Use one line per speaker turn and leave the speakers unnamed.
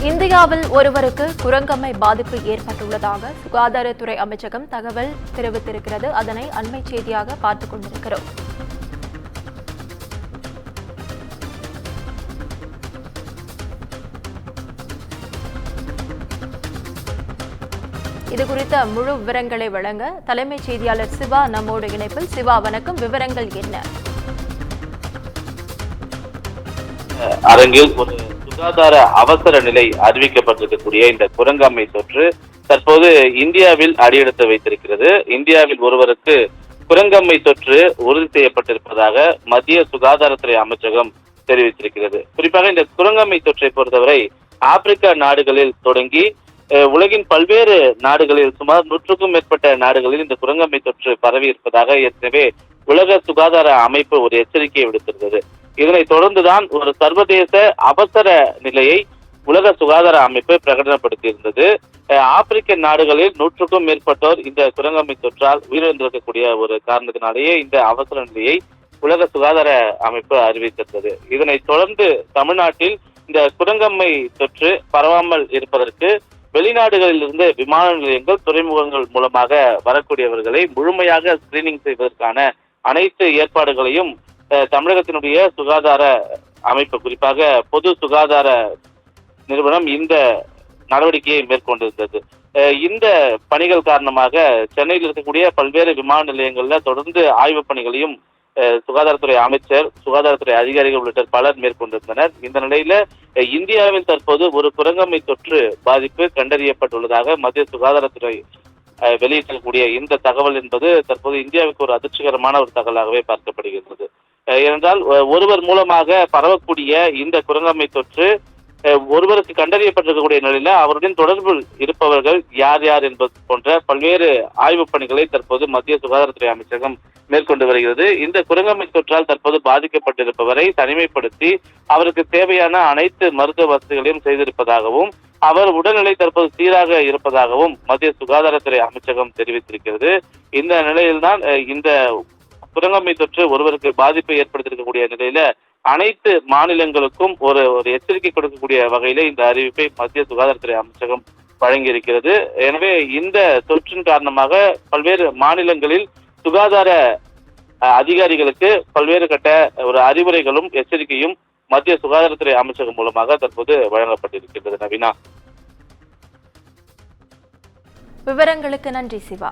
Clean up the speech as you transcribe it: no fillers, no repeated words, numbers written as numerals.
இந்தியாவில் ஒருவருக்கு குரங்கம்மை பாதிப்பு ஏற்பட்டுள்ளதாக சுகாதாரத்துறை அமைச்சகம் தகவல் தெரிவித்திருக்கிறது. அதனை அண்மை செய்தியாக பார்த்துக் கொண்டிருக்கிறோம். இதுகுறித்த முழு விவரங்களை வழங்க தலைமைச் செய்தியாளர் சிவா நம்மோடு இணைப்பில். சிவா, வணக்கம். விவரங்கள் என்ன?
அரங்கில் ஒரு சுகாதார அவசர நிலை அறிவிக்கப்பட்டிருக்கக்கூடிய இந்த குரங்கம்மை தொற்று தற்போது இந்தியாவில் அடியெடுத்து வைத்திருக்கிறது. இந்தியாவில் ஒருவருக்கு குரங்கம்மை தொற்று உறுதி செய்யப்பட்டிருப்பதாக மத்திய சுகாதாரத்துறை அமைச்சகம் தெரிவித்திருக்கிறது. குறிப்பாக இந்த குரங்கம்மை தொற்றை பொறுத்தவரை ஆப்பிரிக்கா நாடுகளில் தொடங்கி உலகின் பல்வேறு நாடுகளில் சுமார் 100க்கும் மேற்பட்ட நாடுகளில் இந்த குரங்கம்மை தொற்று பரவி இருப்பதாக ஏற்கனவே உலக சுகாதார அமைப்பு ஒரு எச்சரிக்கையை விடுத்திருந்தது. இதனைத் தொடர்ந்துதான் ஒரு சர்வதேச அவசர நிலையை உலக சுகாதார அமைப்பு பிரகடனப்படுத்தியிருந்தது. ஆப்பிரிக்க நாடுகளில் 100க்கும் மேற்பட்டோர் இந்த குரங்கம்மை தொற்றால் உயிரிழந்திருக்கக்கூடிய ஒரு காரணத்தினாலேயே இந்த அவசர நிலையை உலக சுகாதார அமைப்பு அறிவித்திருந்தது. இதனைத் தொடர்ந்து தமிழ்நாட்டில் இந்த குரங்கம்மை தொற்று பரவாமல் இருப்பதற்கு வெளிநாடுகளில் இருந்து விமான நிலையங்கள், துறைமுகங்கள் மூலமாக வரக்கூடியவர்களை முழுமையாக ஸ்கிரீனிங் செய்வதற்கான அனைத்து ஏற்பாடுகளையும் தமிழகத்தினுடைய சுகாதார அமைப்பு, குறிப்பாக பொது சுகாதார நிறுவனம் இந்த நடவடிக்கையை மேற்கொண்டிருந்தது. இந்த பணிகள் காரணமாக சென்னையில் இருக்கக்கூடிய பல்வேறு விமான நிலையங்கள்ல தொடர்ந்து ஆய்வு பணிகளையும் சுகாதாரத்துறை அமைச்சர், சுகாதாரத்துறை அதிகாரிகள் உள்ளிட்ட பலர் மேற்கொண்டிருந்தனர். இந்த நிலையில இந்தியாவில் தற்போது ஒரு குரங்கம்மை தொற்று பாதிப்பு கண்டறியப்பட்டுள்ளதாக மத்திய சுகாதாரத்துறை வெளியிட்டக்கூடிய இந்த தகவல் என்பது தற்போது இந்தியாவுக்கு ஒரு அதிர்ச்சிகரமான ஒரு தகவலாகவே பார்க்கப்படுகிறது. ஏனென்றால் ஒருவர் மூலமாக பரவக்கூடிய இந்த குரங்கம்மை தொற்று ஒருவருக்கு கண்டறியப்பட்டிருக்கக்கூடிய நிலையில அவருடன் தொடர்பில் இருப்பவர்கள் யார் யார் என்பது போன்ற பல்வேறு ஆய்வு பணிகளை தற்போது மத்திய சுகாதாரத்துறை அமைச்சகம் மேற்கொண்டு வருகிறது. இந்த குரங்கம்மை தொற்றால் தற்போது பாதிக்கப்பட்டிருப்பவரை தனிமைப்படுத்தி அவருக்கு தேவையான அனைத்து மருத்துவ வசதிகளையும் செய்திருப்பதாகவும் அவர் உடல்நிலை தற்போது சீராக இருப்பதாகவும் மத்திய சுகாதாரத்துறை அமைச்சகம் தெரிவித்திருக்கிறது. இந்த நிலையில்தான் இந்த குரங்கம்மை தொற்று ஒருவருக்கு பாதிப்பை ஏற்படுத்தியிருக்கக்கூடிய நிலையில அனைத்து மாநிலங்களுக்கும் ஒரு எச்சரிக்கை கொடுக்கக்கூடிய வகையில இந்த அறிவிப்பை மத்திய சுகாதாரத்துறை அமைச்சகம் வழங்கியிருக்கிறது. எனவே இந்த தொற்றின் காரணமாக பல்வேறு மாநிலங்களில் சுகாதார அதிகாரிகளுக்கு பல்வேறு கட்ட ஒரு அறிவுரைகளும் எச்சரிக்கையும் மத்திய சுகாதாரத்துறை அமைச்சகம் மூலமாக தற்போது வழங்கப்பட்டிருக்கிறது. நவீனா,
விவரங்களுக்கு நன்றி சிவா.